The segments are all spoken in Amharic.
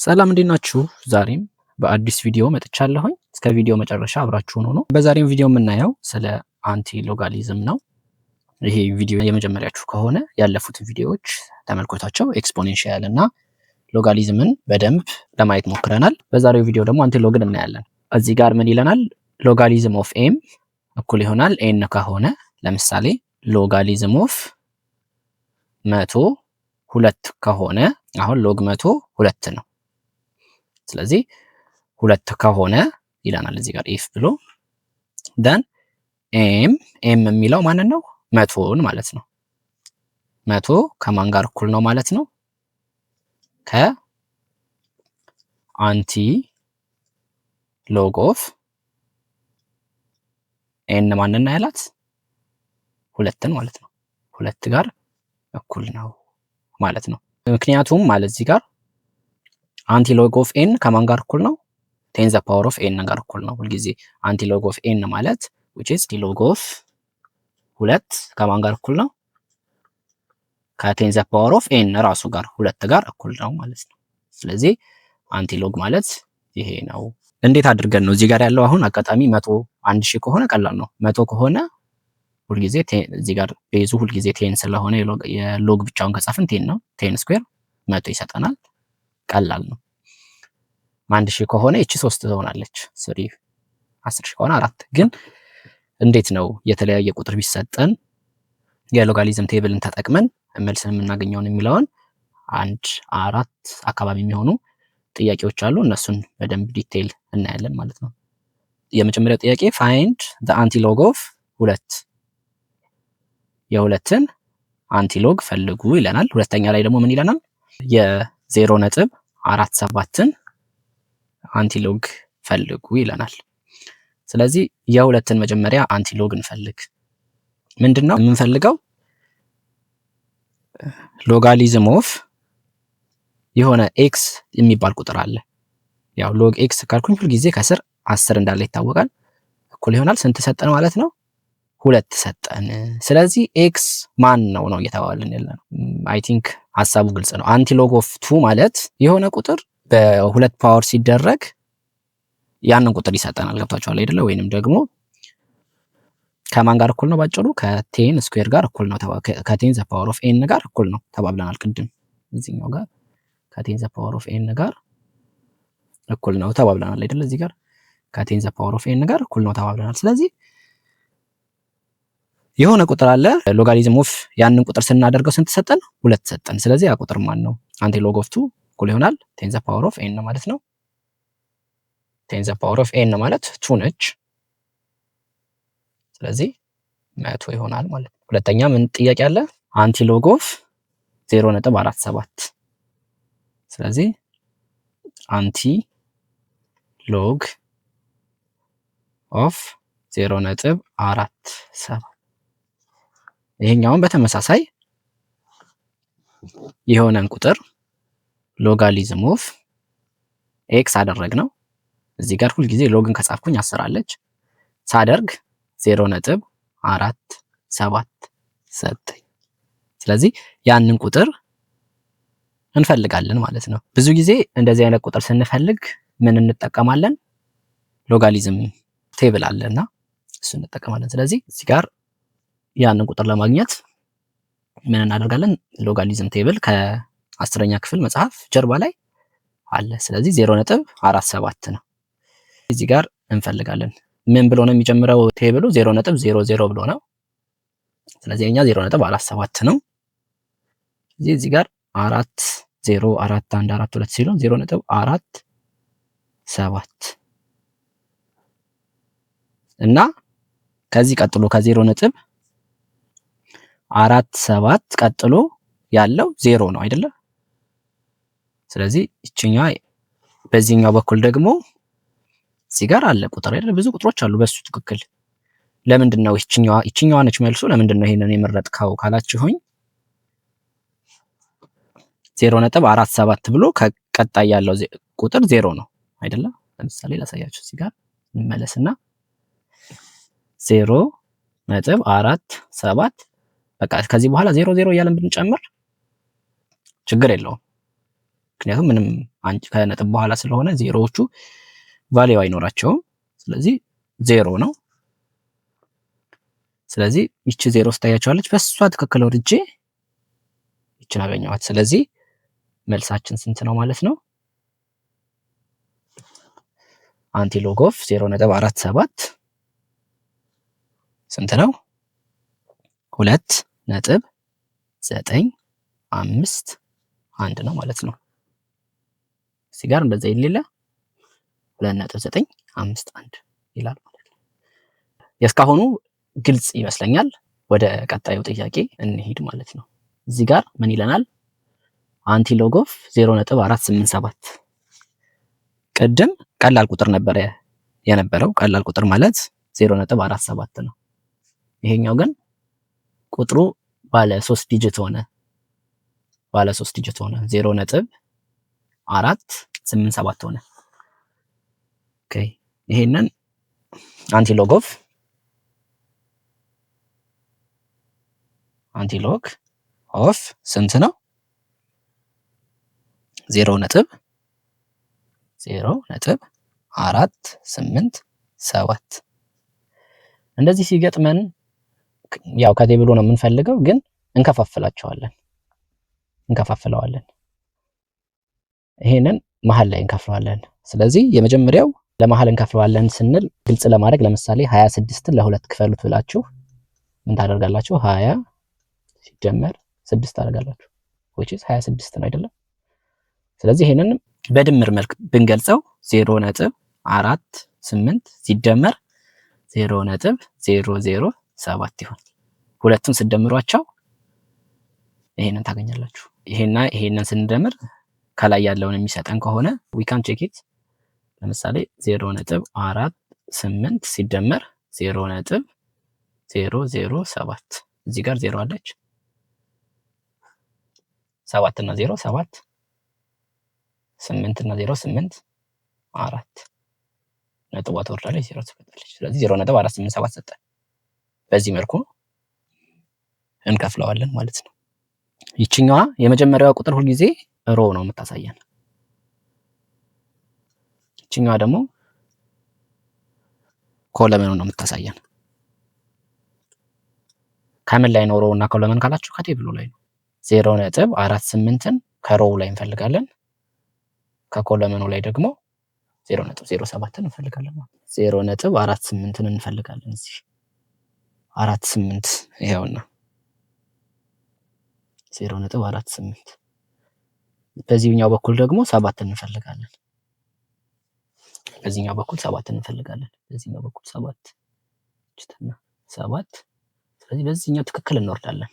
ሰላም እንዴት ናችሁ? ዛሬም በአዲስ ቪዲዮ መጥቻለሁኝ። እስከ ቪዲዮ መጨረሻ አብራችሁን ሆኖ በዛሬው ቪዲዮ የምናየው ስለ አንቲ ሎጋሪዝም ነው። ይሄ ቪዲዮ የመጀመሪያችሁ ከሆነ ያለፉትን ቪዲዮዎች ተመልከቷቸው። ኤክስፖኔንሻል እና ሎጋሪዝምን በደንብ ለማየት ሞክረናል። በዛሬው ቪዲዮ ደግሞ አንቲ ሎግን እናያለን። እዚህ ጋር ምን ይለናል? ሎጋሪዝም ኦፍ ኤም እኩል ይሆናል ኤን ከሆነ ለምሳሌ ሎጋሪዝም ኦፍ 102 ከሆነ አሁን ሎግ 102 ነው። ስለዚህ 2 ከሆነ ይላናል እዚህ ጋር ኢፍ ብሎ ደን ኤም የሚለው ማንን ነው? 100ን ማለት ነው። 100 ከማን ጋር እኩል ነው ማለት ነው? ከአንቲ ሎግ ኦፍ ኤን ማንን ያላት 2ን ማለት ነው። 2 ጋር እኩል ነው ማለት ነው። ምክንያቱም ማለት እዚህ ጋር አንቲ ሎግ ኦፍ ኤን ከማን ጋር እኩል ነው? ቴን ዘ ፓወር ኦፍ ኤን ጋር እኩል ነው። ሁልጊዜ አንቲ ሎግ ኦፍ ኤን ማለት which is ሎግ ኦፍ 2 ከማን ጋር እኩል ነው? ከቴን ዘ ፓወር ኦፍ ኤን ራሱ ጋር 2 ጋር እኩል ነው ማለት ነው። ስለዚህ አንቲ ሎግ ማለት ይሄ ነው። እንዴት አድርገን ነው እዚህ ጋር ያለው? አሁን አጋጣሚ 100 1000 ከሆነ ቀላል ነው። 100 ከሆነ ሁልጊዜ እዚህ ጋር ቤዙ ሁልጊዜ ቴን ስለሆነ የሎግ ብቻውን ከጻፍን ቴን ነው። ቴን ስኩዌር 100 ይሰጠናል። ቀላል ነው። 1000 ከሆነ እቺ 3 ትሆናለች። 3 10000 ከሆነ 4 ግን እንዴት ነው የተለያየ ቁጥር ቢሰጠን የሎጋሪዝም ቴብልን ተጠቅመን መልስን የምናገኘውን የሚለውን 4 አካባቢ የሚሆኑ ጥያቄዎች አሉ። እነሱን በደንብ ዲቴይል እናያለን ማለት ነው። የመጀመሪያው ጥያቄ find the antilog of 2 የሁለትን አንቲሎግ ፈልጉ ይለናል። ሁለተኛ ላይ ደግሞ ምን ይለናል? የ0.47ን አንቲሎግ ፈልጉ ይለናል። ስለዚህ የሁለትን መጀመሪያ አንቲሎግ እንፈልግ። ምንድነው የምንፈልገው? ሎጋሪዝም ኦፍ የሆነ ኤክስ የሚባል ቁጥር አለ። ያው ሎግ ኤክስ ካልኩኝ ሁሉ ጊዜ ከስር 10 እንዳለ ይታወቃል። እኩል ይሆናል ስንት ሰጠን ማለት ነው? 2 ሰጠን። ስለዚህ ኤክስ ማን ነው እየተባባልን ያለነው። አይ ቲንክ ሐሳቡ ግልጽ ነው። አንቲሎግ ኦፍ 2 ማለት የሆነ ቁጥር በ2 ፓወር ሲደረግ ያንን ቁጥር ይሰጠናል። ገብታችኋል አይደለ? ወይንም ደግሞ ከማን ጋር እኩል ነው? ባጭሩ ከቴን ስኩዌር ጋር እኩል ነው። ከቴን ዘ ፓወር ኦፍ ኤን ጋር እኩል ነው ተባብለናል ቅድም። እዚህኛው ጋር ከቴን ዘ ፓወር ኦፍ ኤን ጋር እኩል ነው ተባብለናል አይደለ? እዚህ ጋር ከቴን ዘ ፓወር ኦፍ ኤን ጋር እኩል ነው ተባብለናል። ስለዚህ የሆነ ቁጥር አለ። ሎጋሪዝም ኦፍ ያንን ቁጥር ስናደርገው ስንት ሰጠን? 2 ሰጠን። ስለዚህ ያ ቁጥር ማን ነው? አንቲሎግ ኦፍ 2 እኩል ይሆናል ቴን ዘ ፓወር ኦፍ ኤን ማለት ነው። ቴን ዘ ፓወር ኦፍ ኤን ማለት 2 ነች። ስለዚህ 100 ይሆናል ማለት ነው። ሁለተኛ ምን ጥያቄ አለ? አንቲሎግ ኦፍ 0.47 ስለዚህ አንቲ ሎግ ኦፍ 0.47 ይሄኛውን በተመሳሳይ የሆነን ቁጥር ሎጋሪዝም ኦፍ ኤክስ አደረግነው። እዚህ ጋር ሁሉ ጊዜ ሎግን ከጻፍኩኝ 10 አለች ሳደርግ 0.47 ሰጠኝ። ስለዚህ ያንን ቁጥር እንፈልጋለን ማለት ነው። ብዙ ጊዜ እንደዚህ አይነት ቁጥር ስንፈልግ ምን እንጠቀማለን? ሎጋሪዝም ቴብል አለና እሱ እንጠቀማለን። ስለዚህ እዚህ ጋር ያንን ቁጥር ለማግኘት ምን እናደርጋለን? ሎጋሪዝም ቴብል ከ10ኛ ክፍል መጽሐፍ ጀርባ ላይ አለ። ስለዚህ 0.47 ነው። እዚህ ጋር እንፈልጋለን። ምን ብሎ ነው የሚጀምረው ቴብሉ? 0.00 ብሎ ነው። ስለዚህ እኛ 0.47 ነው። እዚህ ጋር 4 0 4 1 4 2 ሲሉ 0.47 እና ከዚህ ቀጥሎ ከ0.47 ቀጥሎ ያለው 0 ነው አይደለ? ስለዚህ እቺኛዋ በዚህኛው በኩል ደግሞ እዚህ ጋር አለ ቁጥር አይደለ? ብዙ ቁጥሮች አሉ በሱ ትክክል። ለምንድን ነው እቺኛዋ ነች መልሱ? ለምንድን ነው ይሄንን የመረጥከው ካላችሁኝ 0.47 ብሎ ከቀጣይ ያለው ቁጥር 0 ነው አይደለ? ለምሳሌ ላሳያችሁ። እዚህ ጋር እንመለስና 0.47 በቃ ከዚህ በኋላ 0 0 እያለን ብንጨምር ችግር የለውም። ምክንያቱም ምንም ከነጥብ በኋላ ስለሆነ ዜሮዎቹ ቫልዩ አይኖራቸውም። ስለዚህ 0 ነው። ስለዚህ ይቺ 0 ስታያቸዋለች። በሷ ትክክል ወርጄ ይችን አገኘኋት። ስለዚህ መልሳችን ስንት ነው ማለት ነው? አንቲሎግ ኦፍ 0.47 ስንት ነው? 2.951 ነው ማለት ነው። እዚህ ጋር እንደዛ ይሌላ 2.951 ይላል ማለት ነው። የእስካሁኑ ግልጽ ይመስለኛል። ወደ ቀጣዩ ጥያቄ እንሂድ ማለት ነው። እዚህ ጋር ምን ይለናል? አንቲሎግ ኦፍ 0.487 ቅድም ቀላል ቁጥር ነበረ የነበረው። ቀላል ቁጥር ማለት 0.47 ነው። ይሄኛው ግን ቁጥሩ ባለ 3 ዲጂት ሆነ። 0.487 ሆነ። ኦኬ ይሄንን አንቲሎግ ኦፍ ስንት ነው? 0.487 እንደዚህ ሲገጥመን ያው ከቴብሉ ነው የምንፈልገው፣ ግን እንከፋፍለዋለን። ይሄንን መሀል ላይ እንከፍለዋለን። ስለዚህ የመጀመሪያው ለመሀል እንከፍለዋለን ስንል ግልጽ ለማድረግ ለምሳሌ 26ን ለሁለት ክፈሉት ብላችሁ ምን ታደርጋላችሁ? 20 ሲደመር 6 ታደርጋላችሁ which is 26 ነው አይደለም? ስለዚህ ይሄንን በድምር መልክ ብንገልጸው 0.48 ሲደመር 0.007 ይሆናል። ሁለቱን ስደምሯቸው ይሄንን ታገኛላችሁ። ይሄንን ስንደምር ከላይ ያለውን የሚሰጠን ከሆነ we can check it። ለምሳሌ 0.48 ሲደመር 0.007 እዚህ ጋር 0 አለች። 7 እና 0 7 8 እና 0 8 4 ነጥቧ ትወርዳለች 0 ትፈጥራለች። ስለዚህ 0.487 ሰጠን። በዚህ መልኩ እንከፍለዋለን ማለት ነው። ይችኛዋ የመጀመሪያዋ ቁጥር ሁሉ ጊዜ ሮ ነው የምታሳየን። ይችኛዋ ደግሞ ኮለመን ነው የምታሳየን። ከምን ላይ ነው ሮ እና ኮለመን ካላችሁ ከቴብሉ ላይ ነው። 0.48ን ከሮው ላይ እንፈልጋለን። ከኮለመኑ ላይ ደግሞ 0.07ን እንፈልጋለን ማለት ነው። 0.48ን እንፈልጋለን። እዚህ 48 ይሄውና 0.48 በዚህኛው በኩል ደግሞ 7 እንፈልጋለን። በዚህኛው በኩል 7 እንፈልጋለን። በዚህኛው በኩል 7 እችተና 7 ስለዚህ በዚህኛው ትክክል እንወርዳለን።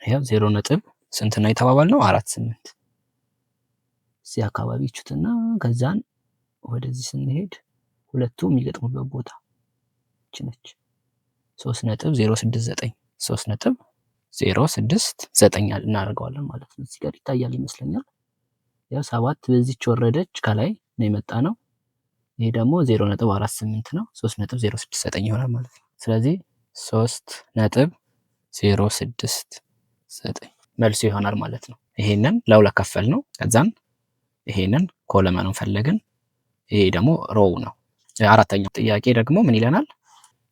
ይሄው 0 ነጥብ ስንት ነው የተባባልነው? 48 እዚህ አካባቢ እችተና ከዛን ወደዚህ ስንሄድ ሁለቱ የሚገጥሙበት ቦታ እቺ ነች። 3.069 3.069 እናደርገዋለን ማለት ነው። እዚህ ጋር ይታያል ይመስለኛል። ያው 7 በዚህች ወረደች ከላይ ነው የመጣ ነው። ይሄ ደግሞ 0.48 ነው። 3.069 ይሆናል ማለት ነው። ስለዚህ 3.069 መልሱ ይሆናል ማለት ነው። ይሄንን ለሁለት ከፈል ነው። ከዛን ይሄንን ኮለመኑን ፈለግን። ይሄ ደግሞ ሮው ነው። አራተኛው ጥያቄ ደግሞ ምን ይለናል?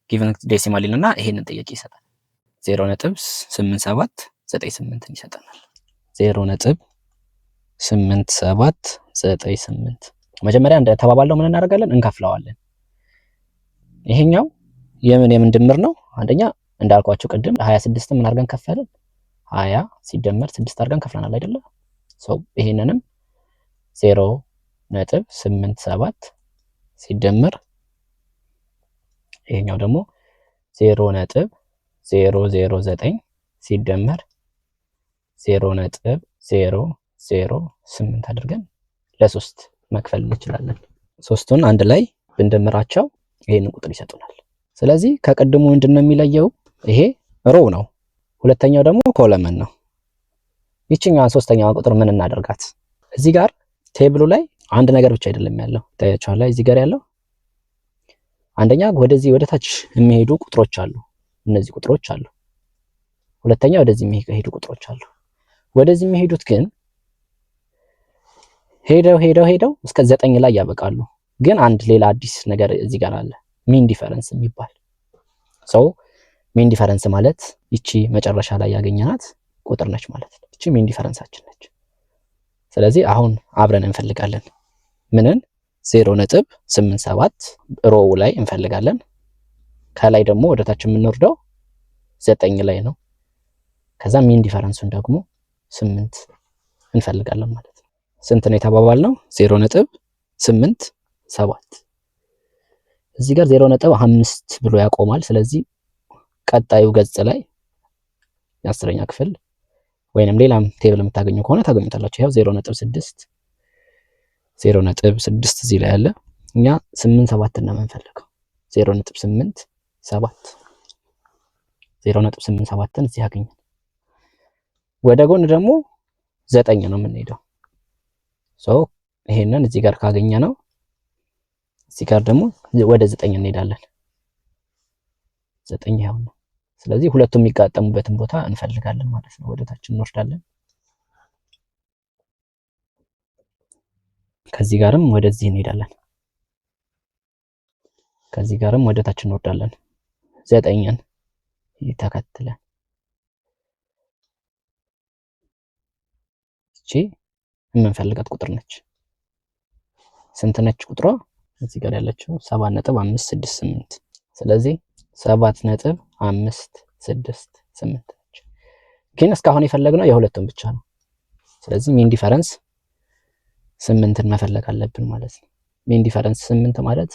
ጊቨን ዴሲማል ይልና ይሄንን ጥያቄ ይሰጣል። 0.8798 ይሰጠናል። 0.8798 መጀመሪያ እንደተባባለው ምን እናደርጋለን? እንከፍለዋለን። ይሄኛው የምን ድምር ነው? አንደኛ እንዳልኳችሁ ቅድም 26 ምን አድርገን ከፈልን? 20 ሲደመር 6 አድርገን ከፍለናል አይደለ? ይሄንንም 0.87 ሲደመር ይሄኛው ደግሞ 0.009 ሲደመር 0.008 አድርገን ለሶስት መክፈል እንችላለን። ሶስቱን አንድ ላይ ብንደምራቸው ይሄንን ቁጥር ይሰጡናል። ስለዚህ ከቀድሞ ምንድነው የሚለየው? ይሄ ሮው ነው። ሁለተኛው ደግሞ ኮለመን ነው። ይችኛዋን ሶስተኛዋን ቁጥር ምን እናደርጋት? እዚህ ጋር ቴብሉ ላይ አንድ ነገር ብቻ አይደለም ያለው። ታያችኋል። እዚህ ጋር ያለው አንደኛ ወደዚህ ወደ ታች የሚሄዱ ቁጥሮች አሉ፣ እነዚህ ቁጥሮች አሉ። ሁለተኛ ወደዚህ የሚሄዱ ቁጥሮች አሉ። ወደዚህ የሚሄዱት ግን ሄደው እስከ 9 ላይ ያበቃሉ። ግን አንድ ሌላ አዲስ ነገር እዚህ ጋር አለ፣ ሚን ዲፈረንስ የሚባል ሰው። ሚን ዲፈረንስ ማለት ይቺ መጨረሻ ላይ ያገኘናት ቁጥር ነች ማለት ነው። ይቺ ሚን ዲፈረንሳችን ነች። ስለዚህ አሁን አብረን እንፈልጋለን። ምንን? 0.87 ሮው ላይ እንፈልጋለን። ከላይ ደግሞ ወደታች የምንወርደው 9 ላይ ነው። ከዛ ሚን ዲፈረንሱን ደግሞ 8 እንፈልጋለን ማለት ነው። ስንት ነው የተባባልነው? 0.87። እዚህ ጋር 0.5 ብሎ ያቆማል። ስለዚህ ቀጣዩ ገጽ ላይ የ10ኛ ክፍል ወይንም ሌላም ቴብል የምታገኙ ከሆነ ታገኙታላችሁ። ያው 0.6 እዚህ ላይ አለ። እኛ 8.7 ነው የምንፈልገው። 0.87ን እዚህ ያገኘን። ወደ ጎን ደግሞ 9 ነው የምንሄደው። ይሄንን እዚህ ጋር ካገኘ ነው እዚህ ጋር ደግሞ ወደ 9 እንሄዳለን። 9 ያው ነው። ስለዚህ ሁለቱም የሚጋጠሙበትን ቦታ እንፈልጋለን ማለት ነው። ወደ ታች እንወርዳለን። ከዚህ ጋርም ወደዚህ እንሄዳለን። ከዚህ ጋርም ወደ ታች እንወርዳለን። 9ን ተከትለን እቺ የምንፈልጋት ቁጥር ነች። ስንት ነች ቁጥሯ? እዚህ ጋር ያለችው 7.568። ስለዚህ 7.568 ነች። ግን እስካሁን የፈለግነው የሁለቱም ብቻ ነው። ስለዚህ ሚን ዲፈረንስ 8ን መፈለግ አለብን ማለት ነው። ሚን ዲፈረንስ 8 ማለት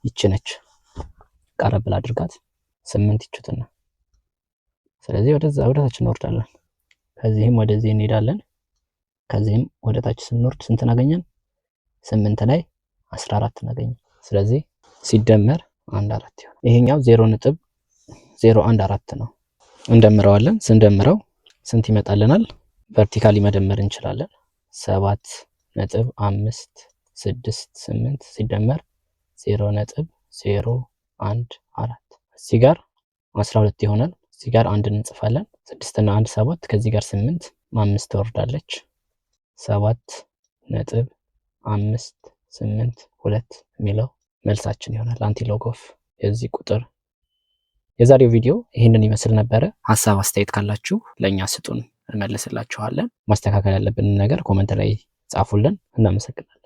ይቺ ነች። ቀረብ አድርጋት 8 ይችቱና። ስለዚህ ወደ ታች እንወርዳለን። ከዚህም ወደዚህ እንሄዳለን። ከዚህም ወደ ታች ስንወርድ ስንት አገኘን? 8 ላይ 14 አገኘን። ስለዚህ ሲደመር 14 ይሆናል። ይሄኛው 0.014 ነው። እንደምረዋለን። ስንደምረው ስንት ይመጣልናል? ቨርቲካሊ መደመር እንችላለን። 7.568 ሲደመር 0.014 እዚህ ጋር 12 ይሆናል። እዚህ ጋር 1 እንጽፋለን። 6 እና 1 7። ከዚህ ጋር 8 5 ትወርዳለች። 7.582 የሚለው መልሳችን ይሆናል። አንቲሎግ ኦፍ የዚህ ቁጥር። የዛሬው ቪዲዮ ይህንን ይመስል ነበረ። ሀሳብ አስተያየት ካላችሁ ለእኛ ስጡን፣ እንመልስላችኋለን። ማስተካከል ያለብንን ነገር ኮመንት ላይ ጻፉልን። እናመሰግናለን።